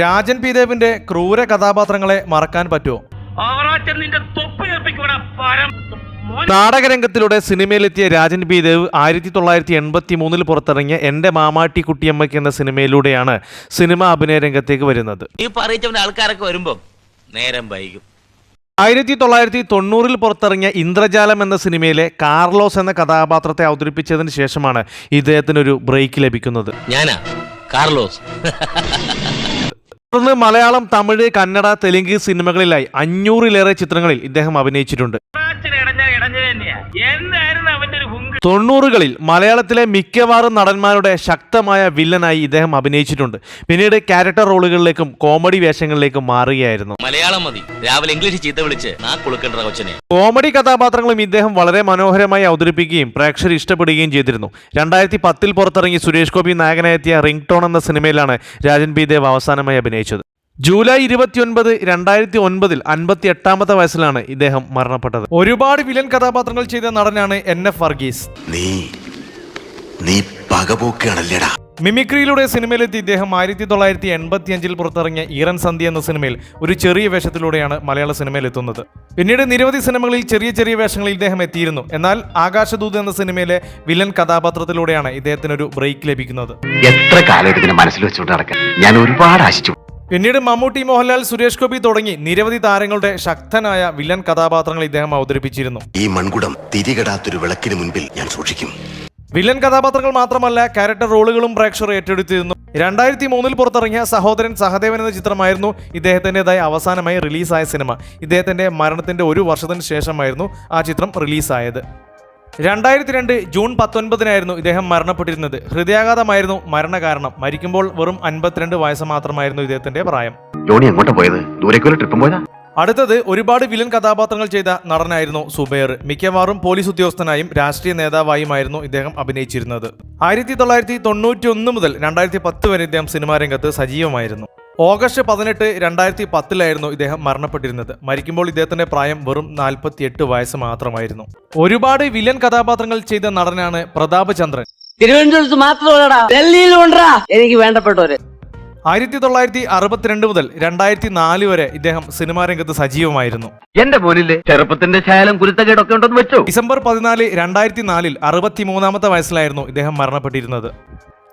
Rajan P ദേവിന്റെ ക്രൂര കഥാപാത്രങ്ങളെ മറക്കാൻ പറ്റുമോ? നാടകരംഗത്തിലൂടെ സിനിമയിലെത്തിയ രാജൻ പി ദേവ് 1983 പുറത്തിറങ്ങിയ എൻ്റെ മാമാട്ടി കുട്ടിയമ്മയ്ക്ക് എന്ന സിനിമയിലൂടെയാണ് സിനിമാ അഭിനയ രംഗത്തേക്ക് വരുന്നത്. ഈ പറയുന്ന ആൾക്കാരൊക്കെ വരുമ്പോ നേരം വൈകും. 1990 പുറത്തിറങ്ങിയ ഇന്ദ്രജാലം എന്ന സിനിമയിലെ കാർലോസ് എന്ന കഥാപാത്രത്തെ അവതരിപ്പിച്ചതിന് ശേഷമാണ് ഇദ്ദേഹത്തിനൊരു ബ്രേക്ക് ലഭിക്കുന്നത്. ഞാനാ കാർലോസ്. തുടർന്ന് മലയാളം, തമിഴ്, കന്നഡ, തെലുങ്ക് സിനിമകളിലായി 500-ലേറെ ചിത്രങ്ങളിൽ ഇദ്ദേഹം അഭിനയിച്ചിട്ടുണ്ട്. 90കളിൽ മലയാളത്തിലെ മിക്കവാറും നടന്മാരുടെ ശക്തമായ വില്ലനായി ഇദ്ദേഹം അഭിനയിച്ചിട്ടുണ്ട്. പിന്നീട് ക്യാരക്ടർ റോളുകളിലേക്കും കോമഡി വേഷങ്ങളിലേക്കും മാറുകയായിരുന്നു. മലയാളം മതി, രാവിലെ ഇംഗ്ലീഷ് ചീത്ത വിളിച്ച് കോമഡി കഥാപാത്രങ്ങളും ഇദ്ദേഹം വളരെ മനോഹരമായി അവതരിപ്പിക്കുകയും പ്രേക്ഷകർ ഇഷ്ടപ്പെടുകയും ചെയ്തിരുന്നു. 2010 പുറത്തിറങ്ങി സുരേഷ് ഗോപി നായകനായെത്തിയ റിംഗ് ടോൺ എന്ന സിനിമയിലാണ് രാജൻ പി ദേവ് അവസാനമായി അഭിനയിച്ചത്. ജൂലൈ 29, 2009 58-ാമത്തെ വയസ്സിലാണ് ഇദ്ദേഹം മരണപ്പെട്ടത്. ഒരുപാട് വില്ലൻ കഥാപാത്രങ്ങൾ ചെയ്ത നടനാണ് NF വർഗീസ്. മിമിക്രിയിലൂടെ സിനിമയിലെത്തി ഇദ്ദേഹം 1985 പുറത്തിറങ്ങിയ ഈറൻ സന്ധ്യ എന്ന സിനിമയിൽ ഒരു ചെറിയ വേഷത്തിലൂടെയാണ് മലയാള സിനിമയിൽ എത്തുന്നത്. പിന്നീട് നിരവധി സിനിമകളിൽ ചെറിയ ചെറിയ വേഷങ്ങളിൽ ഇദ്ദേഹം എത്തിയിരുന്നു. എന്നാൽ ആകാശദൂത് എന്ന സിനിമയിലെ വില്ലൻ കഥാപാത്രത്തിലൂടെയാണ് ഇദ്ദേഹത്തിനൊരു ബ്രേക്ക് ലഭിക്കുന്നത്. എത്ര കാലം മനസ്സിൽ വെച്ചുകൊണ്ട് നടക്കാൻ ഞാൻ ഒരുപാട് ആശിച്ചു. പിന്നീട് മമ്മൂട്ടി, മോഹൻലാൽ, സുരേഷ് ഗോപി തുടങ്ങി നിരവധി താരങ്ങളുടെ ശക്തനായ വില്ലൻ കഥാപാത്രങ്ങൾ ഇദ്ദേഹം അവതരിപ്പിച്ചിരുന്നു. ഈ മൺകുടം തിരികെടാത്തൊരു വിളക്കിന് മുൻപിൽ ഞാൻ സൂക്ഷിക്കും. വില്ലൻ കഥാപാത്രങ്ങൾ മാത്രമല്ല, ക്യാരക്ടർ റോളുകളും പ്രേക്ഷകർ ഏറ്റെടുത്തിരുന്നു. 2003 പുറത്തിറങ്ങിയ സഹോദരൻ സഹദേവൻ എന്ന ചിത്രമായിരുന്നു ഇദ്ദേഹത്തിൻ്റെതായി അവസാനമായി റിലീസായ സിനിമ. ഇദ്ദേഹത്തിന്റെ മരണത്തിന്റെ 1 വർഷത്തിന് ശേഷമായിരുന്നു ആ ചിത്രം റിലീസായത്. 2002 ജൂൺ 19 ഇദ്ദേഹം മരണപ്പെട്ടിരുന്നത്. ഹൃദയാഘാതമായിരുന്നു മരണകാരണം. മരിക്കുമ്പോൾ വെറും 52 വയസ്സ് മാത്രമായിരുന്നു ഇദ്ദേഹത്തിന്റെ പ്രായം. അടുത്തത് ഒരുപാട് വില്ലൻ കഥാപാത്രങ്ങൾ ചെയ്ത നടനായിരുന്നു സുബൈർ. മിക്കവാറും പോലീസ് ഉദ്യോഗസ്ഥനായും രാഷ്ട്രീയ നേതാവായുമായിരുന്നു ഇദ്ദേഹം അഭിനയിച്ചിരുന്നത്. 1991 മുതൽ 2010 വരെ ഇദ്ദേഹം സിനിമാ രംഗത്ത് സജീവമായിരുന്നു. ഓഗസ്റ്റ് 18, 2010 ഇദ്ദേഹം മരണപ്പെട്ടിരുന്നത്. മരിക്കുമ്പോൾ ഇദ്ദേഹത്തിന്റെ പ്രായം വെറും 48 വയസ്സ് മാത്രമായിരുന്നു. ഒരുപാട് വില്ലൻ കഥാപാത്രങ്ങൾ ചെയ്ത നടനാണ് പ്രതാപ് ചന്ദ്രൻ. തിരുവനന്തപുരത്ത് മാത്രമല്ലടാ, ഡൽഹിയിലുണ്ടാ എനിക്ക് വേണ്ടപ്പെട്ടവര്. 1962 മുതൽ 2004 വരെ ഇദ്ദേഹം സിനിമാ രംഗത്ത് സജീവമായിരുന്നു. എന്റെ പോലില്ലേ ചെറുപ്പത്തിന്റെ ശാലം കുരുത്തക്കേടൊക്കെ ഉണ്ടെന്ന് വെച്ചു. ഡിസംബർ 14, 2004 63-ാമത്തെ വയസ്സിലായിരുന്നു ഇദ്ദേഹം മരണപ്പെട്ടിരുന്നത്.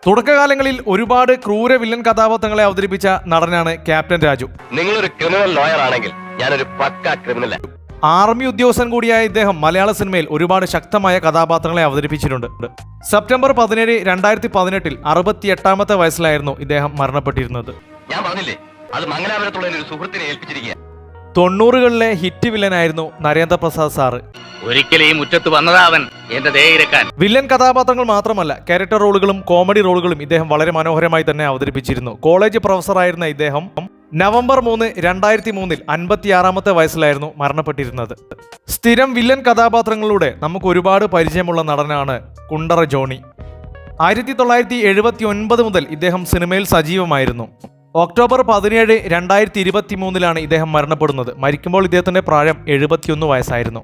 തുടക്കകാലങ്ങളിൽ ഒരുപാട് ക്രൂര വില്ലൻ കഥാപാത്രങ്ങളെ അവതരിപ്പിച്ച നടനാണ് ക്യാപ്റ്റൻ രാജു. നിങ്ങളൊരു ക്രിമിനൽ ലോയർ ആണെങ്കിൽ ഞാനൊരു പക്കാ ക്രിമിനൽ. ആർമി ഉദ്യോഗസ്ഥൻ കൂടിയായ ഇദ്ദേഹം മലയാള സിനിമയിൽ ഒരുപാട് ശക്തമായ കഥാപാത്രങ്ങളെ അവതരിപ്പിച്ചിട്ടുണ്ട്. സെപ്റ്റംബർ 17, 2018 68-ാമത്തെ വയസ്സിലായിരുന്നു ഇദ്ദേഹം മരണപ്പെട്ടിരുന്നത്. ഞാൻ പറഞ്ഞില്ലേ, അത് മംഗലാപുരത്തുള്ള ഒരു സുഹൃത്തിനെ ഏൽപ്പിച്ചിരിക്കുക. 90കളിലെ ഹിറ്റ് വില്ലനായിരുന്നു നരേന്ദ്രപ്രസാദ് സാറ്. ഒരിക്കലും മുറ്റത്ത് വന്നതാവൻ എന്റെ ദേഹിരക്കാൻ. വില്ലൻ കഥാപാത്രങ്ങൾ മാത്രമല്ല, ക്യാരക്ടർ റോളുകളും കോമഡി റോളുകളും ഇദ്ദേഹം വളരെ മനോഹരമായി തന്നെ അവതരിപ്പിച്ചിരുന്നു. കോളേജ് പ്രൊഫസറായിരുന്ന ഇദ്ദേഹം നവംബർ 3, 2003 56-ാമത്തെ വയസ്സിലായിരുന്നു മരണപ്പെട്ടിരുന്നത്. സ്ഥിരം വില്ലൻ കഥാപാത്രങ്ങളിലൂടെ നമുക്ക് ഒരുപാട് പരിചയമുള്ള നടനാണ് കുണ്ടറ ജോണി. 1979 മുതൽ ഇദ്ദേഹം സിനിമയിൽ സജീവമായിരുന്നു. ഒക്ടോബർ 17, 2023 ഇദ്ദേഹം മരണപ്പെടുന്നത്. മരിക്കുമ്പോൾ ഇദ്ദേഹത്തിന്റെ പ്രായം 71 വയസ്സായിരുന്നു.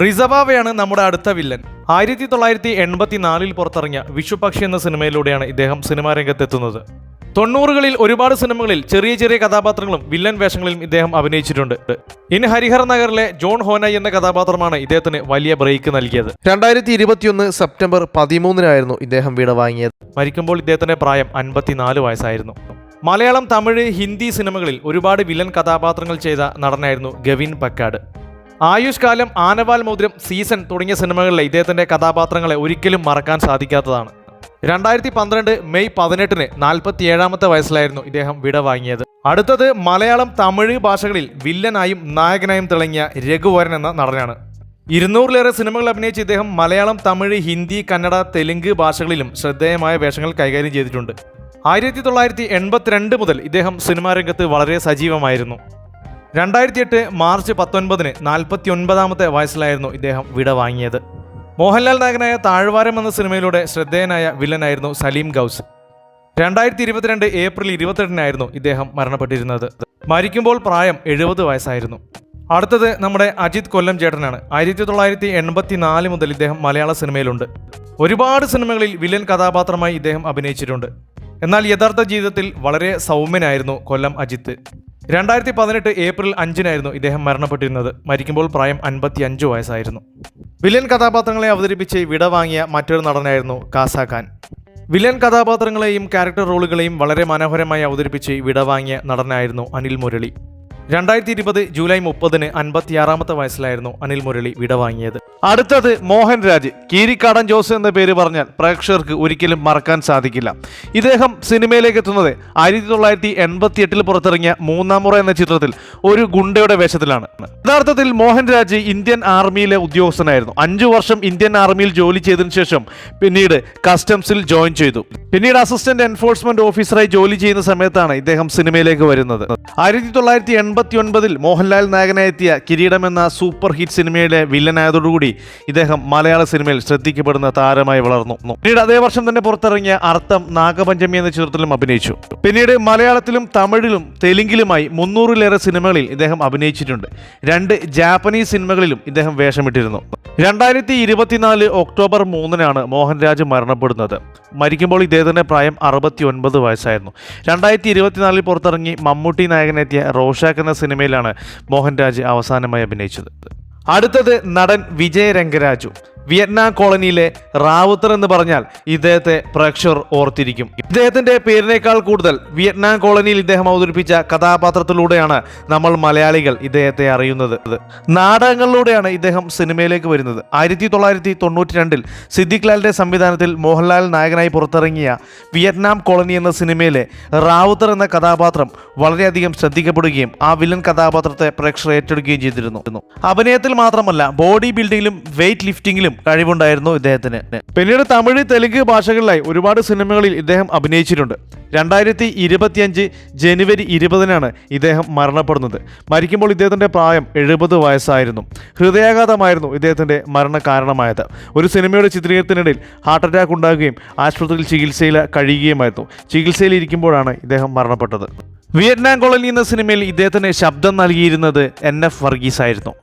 റിസവാവയാണ് നമ്മുടെ അടുത്ത വില്ലൻ. 1984 പുറത്തിറങ്ങിയ വിഷുപക്ഷി എന്ന സിനിമയിലൂടെയാണ് ഇദ്ദേഹം സിനിമാ രംഗത്തെത്തുന്നത്. 90കളിൽ ഒരുപാട് സിനിമകളിൽ ചെറിയ ചെറിയ കഥാപാത്രങ്ങളും വില്ലൻ വേഷങ്ങളിലും ഇദ്ദേഹം അഭിനയിച്ചിട്ടുണ്ട്. ഇൻ ഹരിഹർ നഗറിലെ ജോൺ ഹോനായി എന്ന കഥാപാത്രമാണ് ഇദ്ദേഹത്തിന് വലിയ ബ്രേക്ക് നൽകിയത്. 2021 സെപ്റ്റംബർ 13 ഇദ്ദേഹം വിടവാങ്ങിയത്. മരിക്കുമ്പോൾ ഇദ്ദേഹത്തിന്റെ പ്രായം 54 വയസ്സായിരുന്നു. മലയാളം, തമിഴ്, ഹിന്ദി സിനിമകളിൽ ഒരുപാട് വില്ലൻ കഥാപാത്രങ്ങൾ ചെയ്ത നടനായിരുന്നു ഗവിൻ പക്കാട്. ആയുഷ് കാലം, ആനവാൽ മോതിരം, സീസൺ തുടങ്ങിയ സിനിമകളിലെ ഇദ്ദേഹത്തിന്റെ കഥാപാത്രങ്ങളെ ഒരിക്കലും മറക്കാൻ സാധിക്കാത്തതാണ്. 2012 മെയ് 18 47-ാമത്തെ വയസ്സിലായിരുന്നു ഇദ്ദേഹം വിടവാങ്ങിയത്. അടുത്തത് മലയാളം, തമിഴ് ഭാഷകളിൽ വില്ലനായും നായകനായും തിളങ്ങിയ രഘുവരൻ എന്ന നടനാണ്. 200-ലേറെ സിനിമകൾ അഭിനയിച്ച ഇദ്ദേഹം മലയാളം, തമിഴ്, ഹിന്ദി, കന്നഡ, തെലുങ്ക് ഭാഷകളിലും ശ്രദ്ധേയമായ വേഷങ്ങൾ കൈകാര്യം ചെയ്തിട്ടുണ്ട്. 1982 മുതൽ ഇദ്ദേഹം സിനിമാ രംഗത്ത് വളരെ സജീവമായിരുന്നു. 2008 മാർച്ച് 19 49-ാമത്തെ വയസ്സിലായിരുന്നു ഇദ്ദേഹം വിടവാങ്ങിയത്. മോഹൻലാൽ നായകനായ താഴ്വാരം എന്ന സിനിമയിലൂടെ ശ്രദ്ധേയനായ വില്ലനായിരുന്നു സലീം ഗൗസ്. 2022 ഏപ്രിൽ 28 ഇദ്ദേഹം മരണപ്പെട്ടിരുന്നത്. മരിക്കുമ്പോൾ പ്രായം 70 വയസ്സായിരുന്നു. അടുത്തത് നമ്മുടെ അജിത് കൊല്ലം ചേട്ടനാണ്. 1984 മുതൽ ഇദ്ദേഹം മലയാള സിനിമയിലുണ്ട്. ഒരുപാട് സിനിമകളിൽ വില്ലൻ കഥാപാത്രമായി ഇദ്ദേഹം അഭിനയിച്ചിട്ടുണ്ട്. എന്നാൽ യഥാർത്ഥ ജീവിതത്തിൽ വളരെ സൗമ്യനായിരുന്നു കൊല്ലം അജിത്ത്. 2018 ഏപ്രിൽ 5-നായിരുന്നു ഇദ്ദേഹം മരണപ്പെട്ടിരുന്നത്. മരിക്കുമ്പോൾ പ്രായം 55 വയസ്സായിരുന്നു. വില്ലൻ കഥാപാത്രങ്ങളെ അവതരിപ്പിച്ച് വിടവാങ്ങിയ മറ്റൊരു നടനായിരുന്നു കാസാ ഖാൻ. വില്ലൻ കഥാപാത്രങ്ങളെയും ക്യാരക്ടർ റോളുകളെയും വളരെ മനോഹരമായി അവതരിപ്പിച്ച് വിടവാങ്ങിയ നടനായിരുന്നു അനിൽ മുരളി. 2020 ജൂലൈ 30-ന് 56-ാമത്തെ വയസ്സിലായിരുന്നു അനിൽ മുരളി വിടവാങ്ങിയത്. അടുത്തത് മോഹൻ രാജ്. കീരിക്കാടൻ ജോസ് എന്ന പേര് പറഞ്ഞാൽ പ്രേക്ഷകർക്ക് ഒരിക്കലും മറക്കാൻ സാധിക്കില്ല. ഇദ്ദേഹം സിനിമയിലേക്ക് എത്തുന്നത് 1988 പുറത്തിറങ്ങിയ 3-ാം മുറ എന്ന ചിത്രത്തിൽ ഒരു ഗുണ്ടയുടെ വേഷത്തിലാണ്. യഥാർത്ഥത്തിൽ മോഹൻ രാജ് ഇന്ത്യൻ ആർമിയിലെ ഉദ്യോഗസ്ഥനായിരുന്നു. 5 വർഷം ഇന്ത്യൻ ആർമിയിൽ ജോലി ചെയ്തതിനു ശേഷം പിന്നീട് കസ്റ്റംസിൽ ജോയിൻ ചെയ്തു. പിന്നീട് അസിസ്റ്റന്റ് എൻഫോഴ്സ്മെന്റ് ഓഫീസറായി ജോലി ചെയ്യുന്ന സമയത്താണ് ഇദ്ദേഹം സിനിമയിലേക്ക് വരുന്നത്. 1989 മോഹൻലാൽ നായകനായെത്തിയ കിരീടം എന്ന സൂപ്പർ ഹിറ്റ് സിനിമയിലെ വില്ലനായതോടുകൂടി ഇദ്ദേഹം മലയാള സിനിമയിൽ ശ്രദ്ധിക്കപ്പെടുന്ന താരമായി വളർന്നു. പിന്നീട് അതേ വർഷം തന്നെ പുറത്തിറങ്ങിയ അർത്ഥം നാഗപഞ്ചമി എന്ന ചിത്രത്തിലും അഭിനയിച്ചു. പിന്നീട് മലയാളത്തിലും തമിഴിലും തെലുങ്കിലുമായി 300-ലേറെ സിനിമകളിൽ ഇദ്ദേഹം അഭിനയിച്ചിട്ടുണ്ട്. 2 ജാപ്പനീസ് സിനിമകളിലും ഇദ്ദേഹം വേഷമിട്ടിരുന്നു. 2024 ഒക്ടോബർ 3-നാണ് മോഹൻരാജ് മരണപ്പെടുന്നത്. മരിക്കുമ്പോൾ ഇദ്ദേഹത്തിന്റെ പ്രായം 69 വയസ്സായിരുന്നു. 2024 പുറത്തിറങ്ങി മമ്മൂട്ടി നായകനെത്തിയ റോഷാക്ക് എന്ന സിനിമയിലാണ് മോഹൻരാജ് അവസാനമായി അഭിനയിച്ചത്. അടുത്തത് നടൻ വിജയ് രംഗരാജു. വിയറ്റ്നാം കോളനിയിലെ റാവുത്തർ എന്ന് പറഞ്ഞാൽ ഇദ്ദേഹത്തെ പ്രേക്ഷകർ ഓർത്തിരിക്കും. ഇദ്ദേഹത്തിന്റെ പേരിനേക്കാൾ കൂടുതൽ വിയറ്റ്നാം കോളനിയിൽ ഇദ്ദേഹം അവതരിപ്പിച്ച കഥാപാത്രത്തിലൂടെയാണ് നമ്മൾ മലയാളികൾ ഇദ്ദേഹത്തെ അറിയുന്നത്. നാടകങ്ങളിലൂടെയാണ് ഇദ്ദേഹം സിനിമയിലേക്ക് വരുന്നത്. 1992 സിദ്ദിഖ് ലാലിന്റെ സംവിധാനത്തിൽ മോഹൻലാൽ നായകനായി പുറത്തിറങ്ങിയ വിയറ്റ്നാം കോളനി എന്ന സിനിമയിലെ റാവുത്തർ എന്ന കഥാപാത്രം വളരെയധികം ശ്രദ്ധിക്കപ്പെടുകയും ആ വില്ലൻ കഥാപാത്രത്തെ പ്രേക്ഷകർ ഏറ്റെടുക്കുകയും ചെയ്തിരുന്നു. അഭിനയത്തിൽ മാത്രമല്ല ബോഡി ബിൽഡിങ്ങിലും വെയ്റ്റ് ലിഫ്റ്റിംഗിലും കഴിവുണ്ടായിരുന്നു ഇദ്ദേഹത്തിന്. പിന്നീട് തമിഴ് തെലുങ്ക് ഭാഷകളിലായി ഒരുപാട് സിനിമകളിൽ ഇദ്ദേഹം അഭിനയിച്ചിട്ടുണ്ട്. 2025 ജനുവരി 20-നാണ് ഇദ്ദേഹം മരണപ്പെടുന്നത്. മരിക്കുമ്പോൾ ഇദ്ദേഹത്തിന്റെ പ്രായം 70 വയസ്സായിരുന്നു. ഹൃദയാഘാതമായിരുന്നു ഇദ്ദേഹത്തിന്റെ മരണ കാരണമായത്. ഒരു സിനിമയുടെ ചിത്രീകരണത്തിനിടയിൽ ഹാർട്ട് അറ്റാക്ക് ഉണ്ടാകുകയും ആശുപത്രിയിൽ ചികിത്സയിൽ കഴിയുകയുമായിരുന്നു. ചികിത്സയിൽ ഇരിക്കുമ്പോഴാണ് ഇദ്ദേഹം മരണപ്പെട്ടത്. വിയറ്റ്നാം കോളനി എന്ന സിനിമയിൽ ഇദ്ദേഹത്തിന് ശബ്ദം നൽകിയിരുന്നത് NF വർഗീസ് ആയിരുന്നു.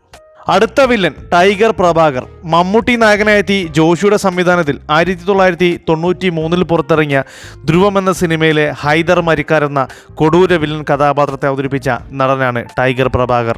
അടുത്ത വില്ലൻ ടൈഗർ പ്രഭാകർ. മമ്മൂട്ടി നായകനായെത്തി ജോഷിയുടെ സംവിധാനത്തിൽ 1993 പുറത്തിറങ്ങിയ ധ്രുവം എന്ന സിനിമയിലെ ഹൈദർ മരിക്കാർ എന്ന കൊടൂര വില്ലൻ കഥാപാത്രത്തെ അവതരിപ്പിച്ച നടനാണ് ടൈഗർ പ്രഭാകർ.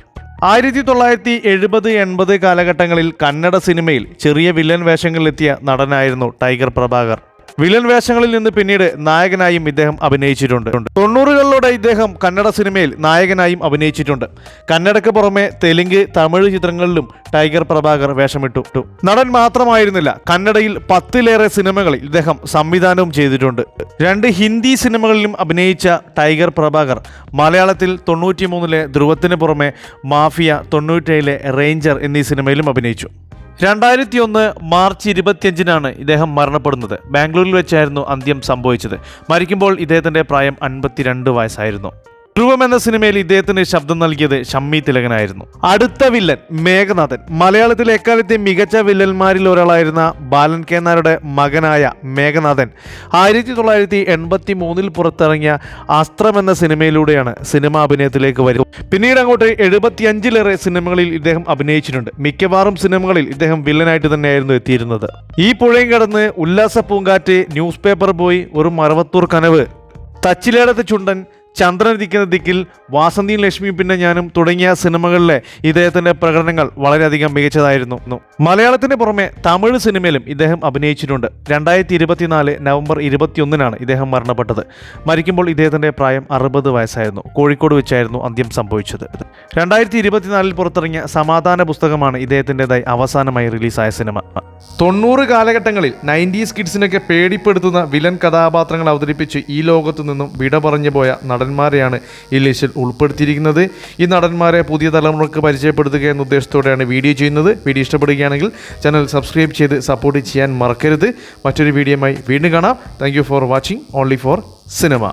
1970-80 കാലഘട്ടങ്ങളിൽ കന്നഡ സിനിമയിൽ ചെറിയ വില്ലൻ വേഷങ്ങളിലെത്തിയ നടനായിരുന്നു ടൈഗർ പ്രഭാകർ. വില്ലൻ വേഷങ്ങളിൽ നിന്ന് പിന്നീട് നായകനായും ഇദ്ദേഹം അഭിനയിച്ചിട്ടുണ്ട്. 90-കളിലൂടെ ഇദ്ദേഹം കന്നഡ സിനിമയിൽ നായകനായും അഭിനയിച്ചിട്ടുണ്ട്. കന്നഡയ്ക്ക് പുറമെ തെലുങ്ക്, തമിഴ് ചിത്രങ്ങളിലും ടൈഗർ പ്രഭാകർ വേഷമിട്ടു. നടൻ മാത്രമായിരുന്നില്ല, കന്നഡയിൽ 10-ലേറെ സിനിമകളിൽ ഇദ്ദേഹം സംവിധാനവും ചെയ്തിട്ടുണ്ട്. 2 ഹിന്ദി സിനിമകളിലും അഭിനയിച്ച ടൈഗർ പ്രഭാകർ മലയാളത്തിൽ 93-ലെ ധ്രുവത്തിന് പുറമെ മാഫിയ, 97-ലെ റേഞ്ചർ എന്നീ സിനിമയിലും അഭിനയിച്ചു. 2001 മാർച്ച് 25-നാണ് ഇദ്ദേഹം മരണപ്പെടുന്നത്. ബാംഗ്ലൂരിൽ വെച്ചായിരുന്നു അന്ത്യം സംഭവിച്ചത്. മരിക്കുമ്പോൾ ഇദ്ദേഹത്തിന്റെ പ്രായം 52 വയസ്സായിരുന്നു. ധ്രുവം എന്ന സിനിമയിൽ ഇദ്ദേഹത്തിന് ശബ്ദം നൽകിയത് ഷമ്മി തിലകനായിരുന്നു. അടുത്ത വില്ലൻ മേഘനാഥൻ. മലയാളത്തിലെ എക്കാലത്തെ മികച്ച വില്ലന്മാരിൽ ഒരാളായിരുന്ന ബാലൻ കെ നായരുടെ മകനായ മേഘനാഥൻ 1983 പുറത്തിറങ്ങിയ അസ്ത്രം എന്ന സിനിമയിലൂടെയാണ് സിനിമാ അഭിനയത്തിലേക്ക് വരുന്നത്. പിന്നീട് അങ്ങോട്ട് 75-ലേറെ സിനിമകളിൽ ഇദ്ദേഹം അഭിനയിച്ചിട്ടുണ്ട്. മിക്കവാറും സിനിമകളിൽ ഇദ്ദേഹം വില്ലനായിട്ട് തന്നെയായിരുന്നു എത്തിയിരുന്നത്. ഈ പുഴയും കടന്ന്, ഉല്ലാസ പൂങ്കാറ്റ്, ന്യൂസ് പേപ്പർ ബോയ്, ഒരു മറവത്തൂർ കനവ്, തച്ചിലേടത്തെ ചുണ്ടൻ, ചന്ദ്രനിരിക്കുന്ന ദിക്കിൽ, വാസന്തിയും ലക്ഷ്മിയും പിന്നെ ഞാനും തുടങ്ങിയ സിനിമകളിലെ ഇദ്ദേഹത്തിന്റെ പ്രകടനങ്ങൾ വളരെയധികം മികച്ചതായിരുന്നു. മലയാളത്തിന് പുറമെ തമിഴ് സിനിമയിലും ഇദ്ദേഹം അഭിനയിച്ചിട്ടുണ്ട്. 2024 നവംബർ 21-നാണ് ഇദ്ദേഹം മരണപ്പെട്ടത്. മരിക്കുമ്പോൾ ഇദ്ദേഹത്തിന്റെ പ്രായം 60 വയസ്സായിരുന്നു. കോഴിക്കോട് വെച്ചായിരുന്നു അന്ത്യം സംഭവിച്ചത്. 2024 പുറത്തിറങ്ങിയ സമാധാന പുസ്തകമാണ് ഇദ്ദേഹത്തിൻ്റെതായി അവസാനമായി റിലീസായ സിനിമ. 90 കാലഘട്ടങ്ങളിൽ 90s കിഡ്സിനൊക്കെ പേടിപ്പെടുത്തുന്ന വില്ലൻ കഥാപാത്രങ്ങൾ അവതരിപ്പിച്ച് ഈ ലോകത്തു നിന്നും വിട പറഞ്ഞു പോയ നടന്മാരെയാണ് ഈ ലിസ്റ്റിൽ ഉൾപ്പെടുത്തിയിരിക്കുന്നത്. ഈ നടന്മാരെ പുതിയ തലമുറക്ക് പരിചയപ്പെടുത്തുക എന്ന ഉദ്ദേശത്തോടെയാണ് വീഡിയോ ചെയ്യുന്നത്. വീഡിയോ ഇഷ്ടപ്പെടുകയാണെങ്കിൽ ചാനൽ സബ്സ്ക്രൈബ് ചെയ്ത് സപ്പോർട്ട് ചെയ്യാൻ മറക്കരുത്. മറ്റൊരു വീഡിയോയുമായി വീണ്ടും കാണാം. Thank you for watching only for cinema.